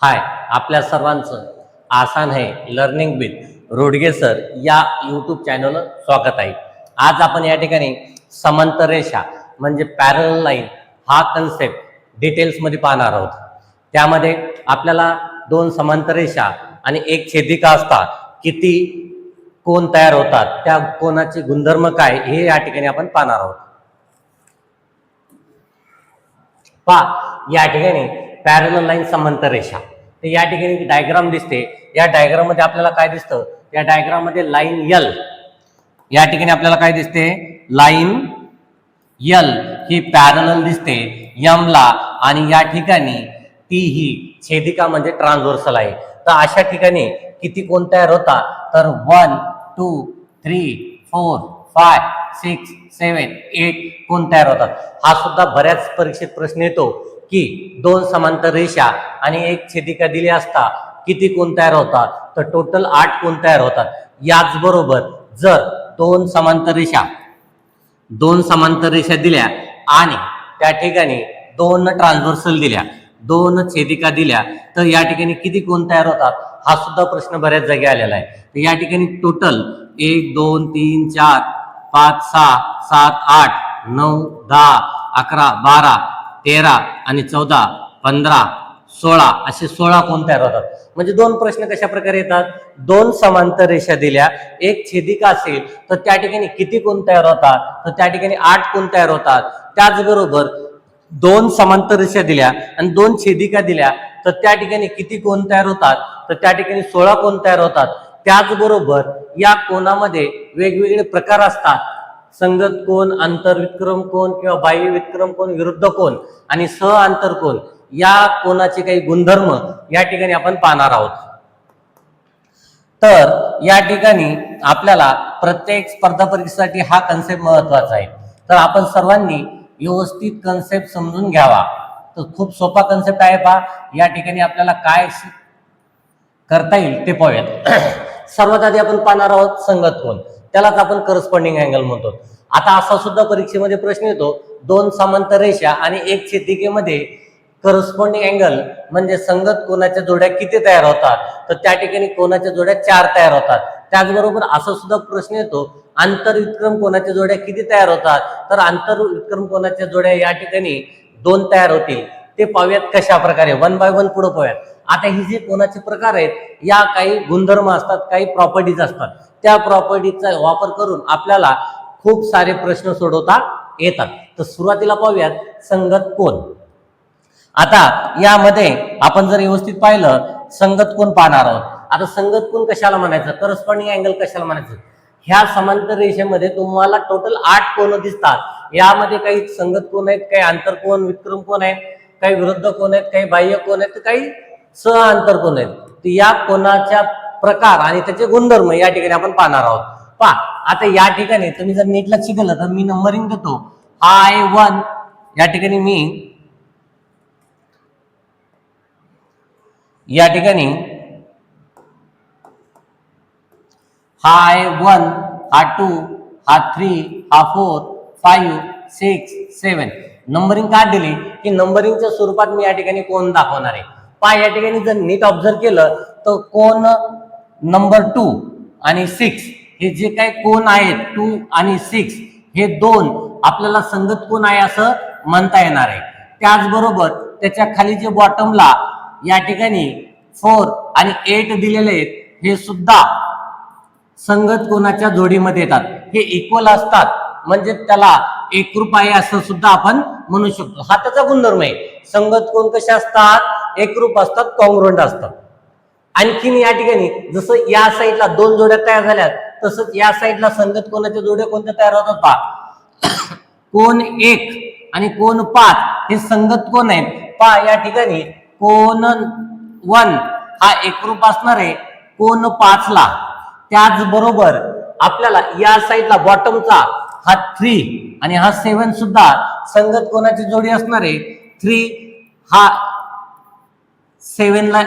हाय, आपल्या सर्वांचं आसान है लर्निंग विथ रोडगे सर या यूट्यूब चॅनलवर स्वागत आहे. आज आपण या ठिकाणी समांतर रेषा म्हणजे पॅरलल लाईन हा कन्सेप्ट डिटेल्समध्ये पाहणार आहोत. त्यामध्ये आपल्याला दोन समांतर रेषा आणि एक छेदिका असतात. किती कोन तयार होतात, त्या कोनाचे गुणधर्म काय हे या ठिकाणी आपण पाहणार आहोत. या ठिकाणी पॅरलल लाईन समांतर रेषा, तर या ठिकाणी डायग्राम दिसते. या डायग्राम मध्ये आपल्याला काय दिसतं, या डायग्राम मध्ये लाईन एल, या ठिकाणी आपल्याला काय दिसते, लाईन एल ही पॅरलल दिसते एम ला, आणि या ठिकाणी ती ही छेदिका म्हणजे ट्रान्सव्हर्सल आहे. तर अशा ठिकाणी किती कोन तयार होतात, तर 1 2 3 4 5 6 7 8 कोन तयार होतात. हा सुद्धा बऱ्याच परीक्षेत प्रश्न येतो की दोन समांतर रेषा आणि एक छेदिका दिली असता किती कोन तयार होतात, तर टोटल 8 कोन तयार होतात. याचबरोबर जर दोन समांतर रेषा दिल्या आणि त्या ठिकाणी दोन ट्रान्सव्हर्सल दिल्या, दोन छेदिका दिल्या, तर या ठिकाणी किती कोन तयार होतात हा सुद्धा प्रश्न बऱ्याच जागी आलेला आहे. तर या ठिकाणी टोटल 1 2 3 4 5 6 7 8 9 10 11 12 13 आणि 14 15 16 असे 16 कोन तयार होतात. म्हणजे दोन प्रश्न कशा प्रकारे येतात, दोन समांतर रेषा दिल्या, एक छेदिका असेल तर त्या ठिकाणी किती कोन तयार होतात, तर त्या ठिकाणी 8 कोन तयार होतात. त्याचबरोबर दोन समांतर रेषा दिल्या आणि दोन छेदिका दिल्या तर त्या ठिकाणी किती कोन तयार होतात, तर त्या ठिकाणी 16 कोन तयार होतात. त्याचबरोबर या कोनामध्ये वेगवेगळे प्रकार असतात, संगत कोन, आंतरविक्रम कोन किंवा बाह्य विक्रम कोन, विरुद्ध कोन आणि सह आंतर कोन. या कोनाचे काही गुणधर्म या ठिकाणी आपण पाहणार आहोत. तर या ठिकाणी आपल्याला प्रत्येक स्पर्धा परीक्षेसाठी हा कन्सेप्ट महत्वाचा आहे. तर आपण सर्वांनी व्यवस्थित कन्सेप्ट समजून घ्यावा. तर खूप सोपा कन्सेप्ट आहे पहा. या ठिकाणी आपल्याला काय करता येईल ते पाहूयात. सर्वात आधी आपण पाहणार आहोत संगत कोन, त्यालाच आपण करस्पॉन्डिंग अँगल म्हणतो. आता असा सुद्धा परीक्षेमध्ये प्रश्न येतो, दोन समांतर रेषा आणि एक छेदिकेमध्ये करस्पॉन्डिंग अँगल म्हणजे संगत कोनाच्या जोड्या किती तयार होतात, तर त्या ठिकाणी कोनाच्या जोड्या 4 तयार होतात. त्याचबरोबर असा सुद्धा प्रश्न येतो, आंतरविक्रम कोनाच्या जोड्या किती तयार होतात, तर आंतरविक्रम कोनाच्या जोड्या या ठिकाणी 2 तयार होतील. ते पाहूयात कशा प्रकारे, 1 बाय 1 पुढे पाहूयात. आता ही जे कोनाचे प्रकार आहेत, या काही गुणधर्म असतात, काही प्रॉपर्टीज असतात. त्या प्रॉपर्टीचा वापर करून आपल्याला खूप सारे प्रश्न सोडवता येतात. तर सुरुवातीला पाहूयात संगत कोन. आता यामध्ये आपण जर व्यवस्थित पाहिलं, संगत कोन पाहणार आहोत. आता संगत कोन कशाला म्हणायचं, करस्पॉन्डिंग अँगल कशाला म्हणायचं. ह्या समांतर रेषेमध्ये तुम्हाला टोटल 8 कोन दिसतात. यामध्ये काही संगत कोन आहेत, काही आंतर कोन, विक्रम कोन आहेत, काही विरुद्ध कोन आहेत, काही बाह्य कोन आहेत, काही सह आंतर कोन आहेत. तर या कोनाच्या प्रकार आणि त्याचे गुणधर्म या ठिकाणी आपण पाहणार आहोत. पहा, आता या ठिकाणी तुम्ही जर नीट लक्ष दिलं तर मी नंबरिंग देतो. हा आहे 1, या ठिकाणी मी हा आहे 1, हा 2, हा 3, हा 4, 5, 6, 7. नंबरिंग का दिली की नंबरिंगच्या स्वरूपात मी या ठिकाणी कोन दाखवणार आहे. पहा, या ठिकाणी जर नीट ऑब्झर्व केलं तर कोन नंबर 2 आणि 6 हे जे काही कोन आहेत 2 आणि 6 हे दोन आपल्याला संगत कोन आहे असं म्हणता येणार आहे. त्याचबरोबर त्याच्या खाली जे बॉटमला या ठिकाणी 4 आणि 8 दिलेले आहेत, हे सुद्धा संगत कोनाच्या जोडीमध्ये येतात. हे इक्वल असतात म्हणजे त्याला एकरूप आहे असं सुद्धा आपण म्हणू शकतो. हा त्याचा गुणधर्म आहे. संगत कोन कसे असतात, एकरूप असतात, कॉन्ग्रुएंट असतात. आणखीन या ठिकाणी जसं या साईडला 2 जोड्या तयार झाल्यात, तसंच या साईडला संगत कोनाच्या जोड्या कोणत्या तयार होतात पहा. कोन 1 आणि कोन 5 हे संगत कोन आहेत. पहा, या ठिकाणी कोन 1 हा एकरूप असणार आहे कोन 5 ला. त्याचबरोबर आपल्याला या साईडला बॉटमचा हा 3 आणि हा 7 सुद्धा संगत कोनाची जोडी असणार आहे. 3 हा 7 ला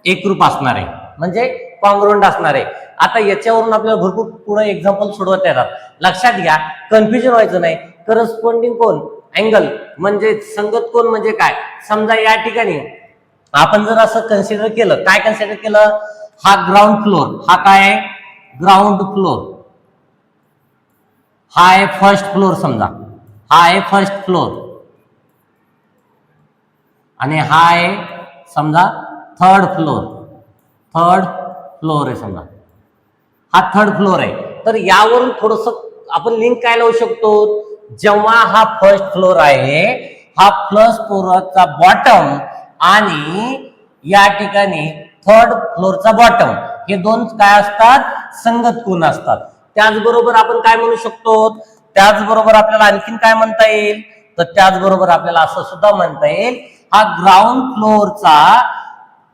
एकरूप असणार आहे म्हणजे कॉन्ग्रुएंट असणार आहे. आता याच्यावरून आपल्याला भरपूर पुढे एक्झाम्पल सोडवता येतात. लक्षात घ्या, कन्फ्युजन व्हायचं नाही. करस्पॉन्डिंग कोन अँगल म्हणजे संगत कोन म्हणजे काय. समजा या ठिकाणी आपण जर असं कन्सिडर केलं, काय कन्सिडर केलं, हा ग्राउंड फ्लोर, हा काय आहे ग्राउंड फ्लोर, हा आहे फर्स्ट फ्लोर समजा, हा आहे फर्स्ट फ्लोर आणि हा आहे समजा थर्ड फ्लोर, थर्ड फ्लोर आहे समजा, हा थर्ड फ्लोर आहे. तर यावरून थोडस आपण लिंक काय लावू शकतो, जेव्हा हा फर्स्ट फ्लोर आहे, हा फर्स्ट फ्लोरचा बॉटम आणि या ठिकाणी थर्ड फ्लोरचा बॉटम हे दोन काय असतात, संगत कोन असतात. त्याचबरोबर आपण काय म्हणू शकतो, त्याचबरोबर आपल्याला आणखीन काय म्हणता येईल, तर त्याचबरोबर आपल्याला असं सुद्धा म्हणता येईल, हा ग्राउंड फ्लोरचा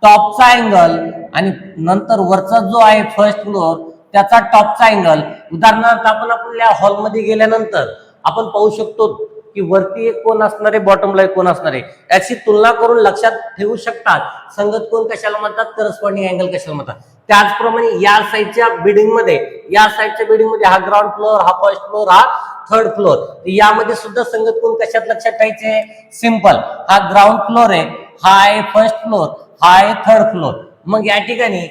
टॉपचा अँगल आणि नंतर वरचा जो आहे फर्स्ट फ्लोर त्याचा टॉपचा अँगल. उदाहरणार्थ आपण आपल्या हॉलमध्ये गेल्यानंतर आपण पाहू शकतो की वरती एक कोण असणारे, बॉटमला एक कोण असणारे, याची तुलना करून लक्षात ठेवू शकतात संगत कोन कशाला म्हणतात, करस्पॉन्डिंग अँगल कशाला म्हणतात. त्याचप्रमाणे या साईडच्या बिल्डिंग मध्ये, या साईडच्या बिल्डिंग मध्ये हा ग्राउंड फ्लोर, हा फर्स्ट फ्लोर, हा थर्ड फ्लोर, यामध्ये सुद्धा संगत कोन कशात लक्षात ठेवायचे, सिंपल, हा ग्राउंड फ्लोर आहे, हा आहे फर्स्ट फ्लोर, हा आहे थर्ड फ्लोर. मग या ठिकाणी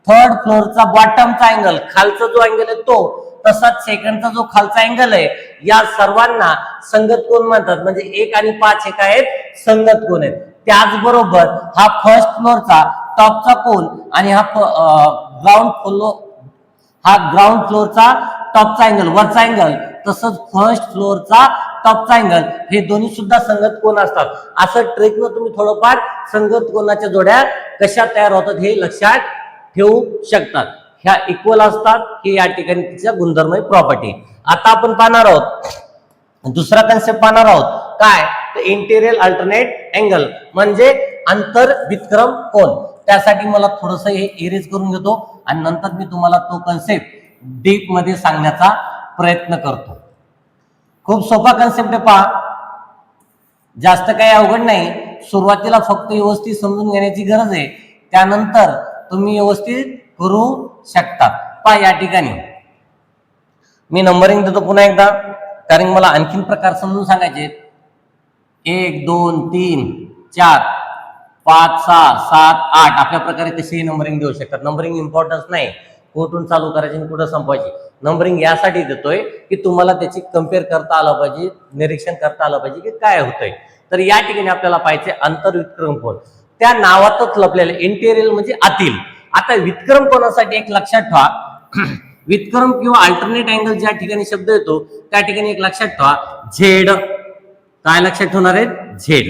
थर्ड फ्लोरचा बॉटमचा अँगल, खालचा जो अँगल आहे तो, तसाच सेकंडचा जो खालचा अँगल आहे, या सर्वांना संगत कोन म्हणतात. म्हणजे 1 आणि 5 हे काय आहेत, संगत कोन आहेत. त्याचबरोबर हा फर्स्ट फ्लोरचा टॉपचा कोन आणि हा ग्राउंड फ्लोरचा टॉपचा अँगल, वरचा अँगल, तसंच फर्स्ट फ्लोरचा टॉपचा अँगल, हे दोन्ही सुद्धा संगत कोन असतात. असं ट्रिकनं तुम्ही थोडंफार संगत कोनाच्या जोड्या कशा तयार होतात हे लक्षात ठेवू शकतात. ह्या इक्वल असतात, हे या ठिकाणी तिच्या गुणधर्म प्रॉपर्टी. आता आपण पाहणार आहोत दुसरा कन्सेप्ट पाहणार आहोत, काय तर इंटेरियर अल्टरनेट अँगल म्हणजे अंतर विक्रम कोन. त्यासाठी मला थोडंसं हे इरेज करून घेतो आणि नंतर मी तुम्हाला तो कन्सेप्ट डीप मध्ये सांगण्याचा प्रयत्न करतो. खूप सोपा कन्सेप्ट आहे, पहा, जास्त काही अवघड नाही. सुरुवातीला फक्त व्यवस्थित समजून घेण्याची गरज आहे, त्यानंतर तुम्ही व्यवस्थित करू शकता. पहा या ठिकाणी मी नंबरिंग देतो पुन्हा एकदा, कारण मला आणखीन प्रकार समजून सांगायचे. 1 2 3 4 5 6 7 8 आपल्या प्रकारे कशीही नंबरिंग देऊ शकतात. नंबरिंग इम्पॉर्टन्स नाही, कुठून चालू करायची आणि कुठं संपवायची. नंबरिंग यासाठी देतोय की तुम्हाला त्याची कम्पेअर करता आलं पाहिजे, निरीक्षण करता आलं पाहिजे की काय होतंय. तर या ठिकाणी आपल्याला पाहिजे अंतर विक्रम कोन. त्या नावातच लपलेलं इंटेरियर म्हणजे आतील. आता विक्रम कोनासाठी एक लक्षात ठेवा, विक्रम किंवा अल्टरनेट अँगल ज्या ठिकाणी शब्द येतो त्या ठिकाणी एक लक्षात ठेवा, झेड. काय लक्षात ठेवणार आहे, झेड.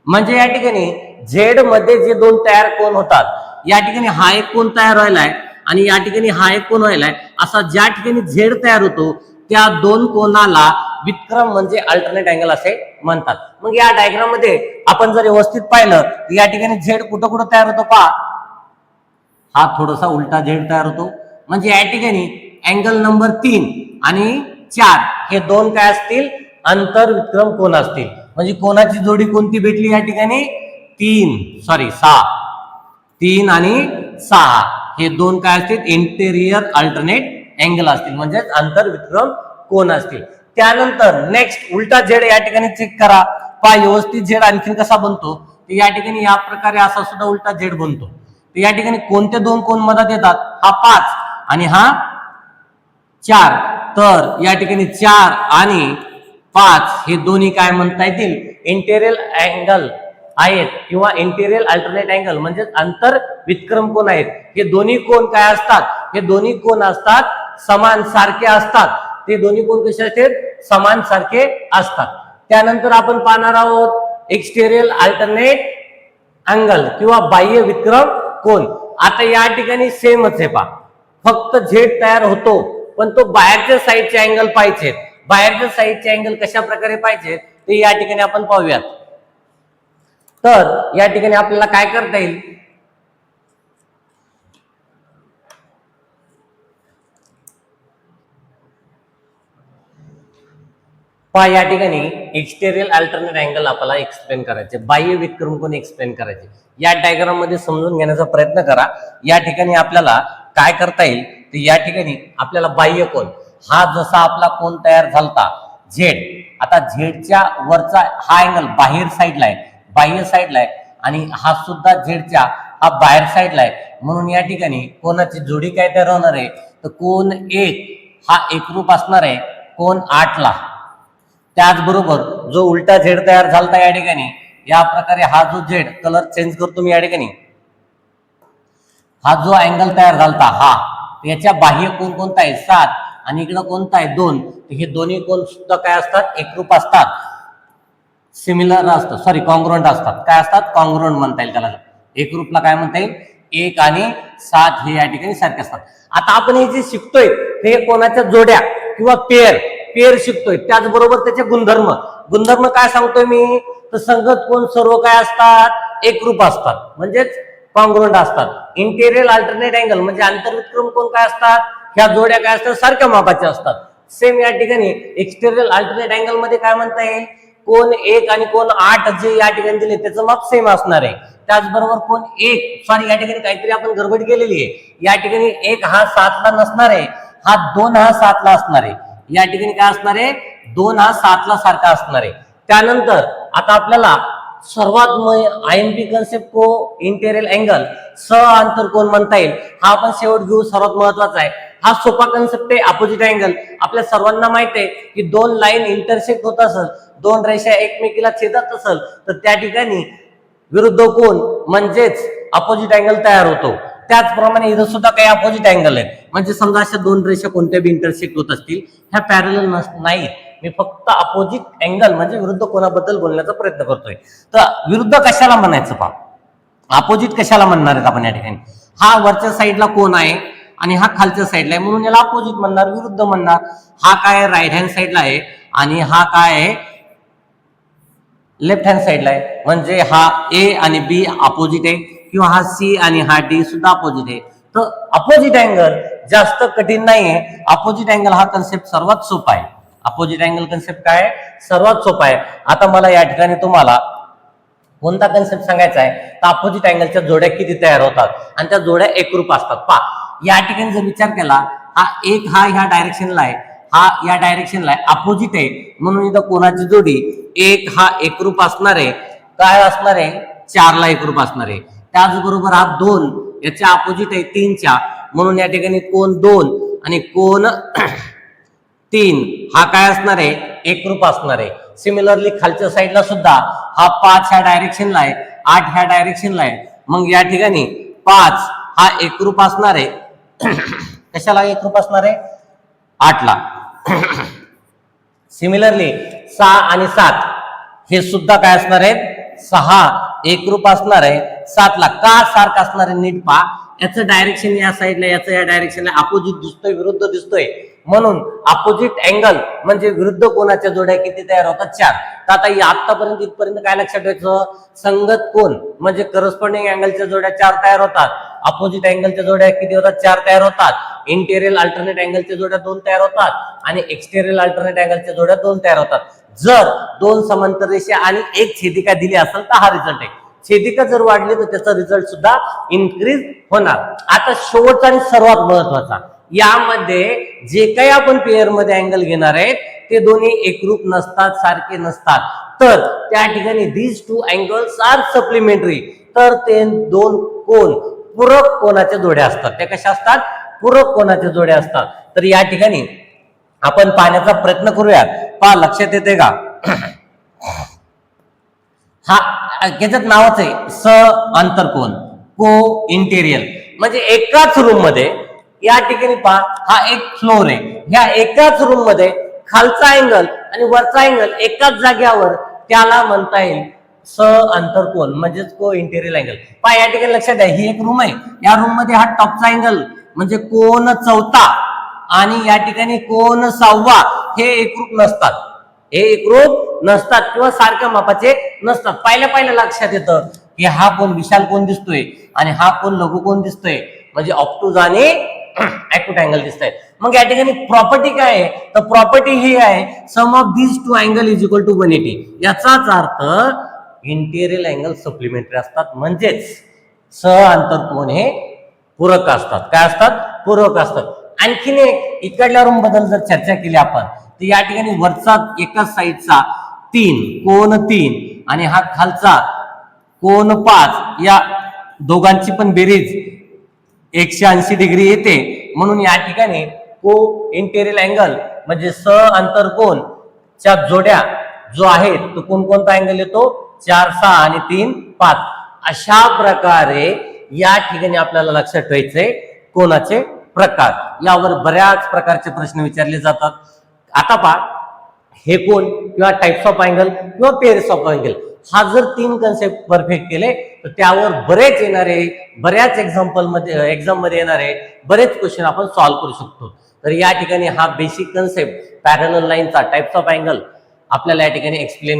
म्हणजे या ठिकाणी झेड मध्ये जे दोन तयार कोन होतात, या ठिकाणी हा एक कोन तयार व्हायलाय आणि या ठिकाणी हा एक कोन व्हायलाय, असा ज्या ठिकाणी झेड तयार होतो त्या दोन कोनाला विक्रम म्हणजे अल्टरनेट अँगल असे म्हणतात. मग या डायग्राम मध्ये आपण जर व्यवस्थित पाहिलं तर या ठिकाणी झेड कुठं कुठं तयार होतो, पहा, हा थोडासा उलटा झेड तयार होतो. म्हणजे या ठिकाणी अँगल नंबर 3 आणि 4 हे दोन काय असतील, अंतर विक्रम कोन असतील. म्हणजे कोणाची जोडी कोणती भेटली या ठिकाणी, 6 3 आणि 6 हे दोन काय असतील, इंटेरियर अल्टरनेट अँगल असतील, म्हणजे अंतर विक्रम कोन असतील. त्यानंतर नेक्स्ट उलटा झेड या ठिकाणी चेक करा, पहा व्यवस्थित झेड आणखीन कसा बनतो. तर या ठिकाणी या प्रकारे असा सुद्धा उलटा झेड बनतो. तर या ठिकाणी कोणते दोन कोन मधात येतात, हा 5 आणि हा 4. तर या ठिकाणी 4 आणि 5 हे दोन्ही काय म्हणता येतील, इंटेरियर अँगल आहेत किंवा इंटेरियर अल्टरनेट अँगल म्हणजे अंतर विक्रम कोन आहेत. हे दोन्ही कोन काय असतात, हे दोन्ही कोन असतात समान सारखे असतात. ते दोन्ही कोन कसे असतात, समान सारखे असतात. त्यानंतर आपण पाहणार आहोत एक्सटेरियर अल्टरनेट अँगल किंवा बाह्य विक्रम कोन. आता या ठिकाणी सेमच आहे, पहा, फक्त झेड तयार होतो पण तो बाहेरच्या साईडचे अँगल पाहिजे. बाहेरच्या साईडचे अँगल कशा प्रकारे पाहिजे ते या ठिकाणी आपण पाहूयात. तर या ठिकाणी आपल्याला काय करता येईल, पहा या ठिकाणी एक्सटेरियर अल्टरनेट अँगल आपल्याला एक्सप्लेन करायचे, बाह्य विक्रम कोन एक्सप्लेन करायचे. या डायग्राम मध्ये समजून घेण्याचा प्रयत्न करा. या ठिकाणी आपल्याला काय करता येईल, तर या ठिकाणी आपल्याला बाह्य कोन, हा जसा आपला कोन तयार झालता झेड, आता झेडच्या वरचा हा अँगल बाहेर साईडला आहे, बाह्य साईडला आहे. आणि हा सुद्धा झेडच्या हा बाहेर साईडला आहे, म्हणून या ठिकाणी कोणाची जोडी काय तयार होणार आहे, तर कोन 1 हा एकरूप असणार आहे कोन 8ला. त्याचबरोबर जो उलटा झेड तयार झालता या ठिकाणी, या प्रकारे हा जो झेड, कलर चेंज करतो मी या ठिकाणी, हा जो अँगल तयार झालता हा, याच्या बाह्य कोण कोणता आहे 7 आणि इकडं कोणता आहे 2, हे दोन्ही कोण सुद्धा काय असतात, एकरूप असतात, सिमिलर असतात, सॉरी कॉन्ग्रुएंट असतात. काय असतात, कॉन्ग्रुएंट म्हणता येईल त्याला. एकरूपला काय म्हणता येईल, 1 आणि 7 हे या ठिकाणी सारखे असतात. आता आपण हे जे शिकतोय ते कोणाच्या जोड्या किंवा पेअर शिकतोय, त्याचबरोबर त्याचे गुणधर्म काय सांगतोय मी, तर संगत कोण सर्व काय असतात, एकरूप असतात, म्हणजेच कॉन्ग्रुएंट असतात. इंटेरियर अल्टरनेट अँगल म्हणजे आंतरविक्रम कोण काय असतात, ह्या जोड्या काय असतात, सारख्या मापाच्या असतात. सेम या ठिकाणी एक्सटेरियर अल्टरनेट अँगल मध्ये काय म्हणता येईल, कोन 1 आणि कोन 8 जे या ठिकाणी दिले त्याचं माप सेम असणार आहे. त्याचबरोबर कोन 1 सॉरी या ठिकाणी काहीतरी आपण गडबड केलेली आहे, या ठिकाणी 1 हा 7ला नसणार आहे, हा 2 हा 7ला असणार आहे. या ठिकाणी काय असणार आहे, 2 हा 7ला सारखा असणार आहे. त्यानंतर आता आपल्याला सर्वात आयएमपी कन्सेप्ट को इंटेरियर अँगल अंतर कोण म्हणता येईल, हा आपण शेवट घेऊ, सर्वात महत्वाचा आहे. हा सोपा कन्सेप्ट आहे. अपोजिट अँगल आपल्या सर्वांना माहित आहे की दोन लाईन इंटरसेक्ट होत असेल, दोन रेषा एकमेकीला छेदत असेल, तर त्या ठिकाणी विरुद्ध कोन म्हणजेच अपोजिट अँगल तयार होतो. त्याचप्रमाणे इथं सुद्धा काही अपोजिट अँगल आहेत, म्हणजे समजा अशा दोन रेषा कोणत्या बी इंटरसेक्ट होत असतील, ह्या पॅरलल नाही, मी फक्त अपोजिट अँगल म्हणजे विरुद्ध कोणाबद्दल बोलण्याचा प्रयत्न करतोय. तर विरुद्ध कशाला म्हणायचं पहा, अपोजिट कशाला म्हणणार आहेत आपण या ठिकाणी, हा वरच्या साईडला कोण आहे आणि हा खालच्या साईडला आहे, म्हणून याला अपोजिट म्हणणार, विरुद्ध म्हणणार. हा काय राईट हँड साईडला आहे आणि हा काय आहे लेफ्ट हँड साईडला आहे, म्हणजे हा ए आणि बी अपोजिट आहे, किंवा हा सी आणि हा डी सुद्धा अपोजिट आहे. तर अपोजिट अँगल जास्त कठीण नाहीये. अपोजिट अँगल हा कन्सेप्ट सर्वात सोपा आहे. अपोजिट अँगल कन्सेप्ट काय आहे, सर्वात सोपा आहे. आता मला या ठिकाणी तुम्हाला कोणता कन्सेप्ट सांगायचा आहे, तर अपोजिट अँगलच्या जोड्या किती तयार होतात आणि त्या जोड्या एकरूप असतात. पहा या ठिकाणी जर विचार केला, हा एक हा ह्या डायरेक्शनला आहे, हा या डायरेक्शनला आहे, अपोजिट आहे, म्हणून इथं कोणाची जोडी एक हा एकरूप असणार आहे, काय असणार आहे 4ला एकरूप असणार आहे. त्याचबरोबर हा 2 याच्या अपोजिट आहे 3च्या, म्हणून या ठिकाणी कोन 2 आणि कोन 3 हा काय असणार आहे एकरूप असणार आहे. सिमिलरली खालच्या साईडला सुद्धा हा 5 ह्या डायरेक्शनला आहे, 8 ह्या डायरेक्शनला आहे, मग या ठिकाणी 5 हा एकरूप असणार आहे. कशाला एकरूप असणार आहे, 8ला. सिमिलरली 6 आणि 7 हे सुद्धा काय असणार आहेत, 6 एकरूप असणार आहे 7ला. का सारखं असणार आहे नीट पहा, याचं डायरेक्शन या साईडला, याचं या डायरेक्शनला अपोजिट दिसतोय, विरुद्ध दिसतोय, म्हणून अपोजिट अँगल म्हणजे विरुद्ध कोणाच्या जोड्या किती तयार होतात 4. तर आता आतापर्यंत इथपर्यंत काय लक्षात ठेवायचं, संगत कोन म्हणजे करस्पॉन्डिंग अँगलच्या जोड्या 4 तयार होतात, अपोजिट अँगलच्या जोड्या किती होतात 4 तयार होतात, इंटेरियर अल्टरनेट अँगलच्या जोड्या 2 तयार होतात आणि एक्सटेरियर अल्टरनेट अँगलच्या जोड्या 2 तयार होतात. जर 2 समांतर रेषा आणि एक छेदिका दिली असेल तर हा रिझल्ट आहे. छेदिका जर वाढली तर त्याचा रिझल्ट सुद्धा इन्क्रीज होणार. आता शेवटचा आणि सर्वात महत्वाचा, यामध्ये जे काही आपण पेअर मध्ये अँगल घेणार आहेत ते दोन्ही एकरूप नसतात, सारखे नसतात. तर त्या ठिकाणी these two angles are supplementary, तर ते दोन कोन पूरक कोनाच्या जोड्या असतात. त्या कशा असतात, पूरक कोनाच्या जोड्या असतात. तर या ठिकाणी आपण पाहण्याचा प्रयत्न करूयात. पहा लक्षात येते का, हा याच्यात नावच आहे अंतरकोन, को इंटेरियर, म्हणजे एकाच रूम मध्ये या ठिकाणी पहा हा एक फ्लोर आहे, ह्या एकाच रूम मध्ये खालचा अँगल आणि वरचा अँगल एकाच जाग्यावर, त्याला म्हणता येईल अंतरकोन म्हणजेच को इंटेरियर अँगल. पहा या ठिकाणी लक्षात द्या, ही एक रूम आहे, या रूम मध्ये हा टॉपचा अँगल म्हणजे कोन 4 आणि या ठिकाणी कोन 6 हे एकरूप नसतात, हे एकरूप नसतात किंवा सारख्या मापाचे नसतात. पहिल्या लक्षात येतं की हा कोण विशाल कोण दिसतोय आणि हा कोण लघु कोण दिसतोय, म्हणजे ऑप्टूज आणि ऍक्यूट अँगल दिसतंय. मग या ठिकाणी प्रॉपर्टी काय आहे, तर प्रॉपर्टी ही आहे sum of these two angle is equal to 180. याचाच अर्थ इंटेरियर अँगल सप्लिमेंटरी असतात, म्हणजेच अंतरकोन हे पूरक असतात. काय असतात, पूरक असतात. आणखीन एक इकडल्या रूम बद्दल जर चर्चा केली आपण, तर या ठिकाणी वरचा एकाच साईडचा 3 कोन 3 आणि हा खालचा कोन 5 या दोघांची पण बेरीज 180 डिग्री येते, म्हणून या ठिकाणी को इंटेरियल अँगल म्हणजे अंतरकोन च्या जोड्या जो आहे तो कोणता अँगल येतो 4, 6 आणि 3, 5. अशा प्रकारे या ठिकाणी आपल्याला लक्षात ठेवायचंय कोनाचे प्रकार. यावर बऱ्याच प्रकारचे प्रश्न विचारले जातात. आता पहा, हे कोण किंवा टाइप्स ऑफ अँगल किंवा पेअर्स ऑफ अँगल हा जर 3 कन्सेप्ट परफेक्ट केले तर त्यावर बऱ्याच एक्झाम मध्ये येणारे बरेच क्वेश्चन आपण सॉल्व्ह करू शकतो. तर या ठिकाणी हा बेसिक कन्सेप्ट पॅरलल लाईनचा टाइप्स ऑफ अँगल आपल्याला या ठिकाणी एक्सप्लेन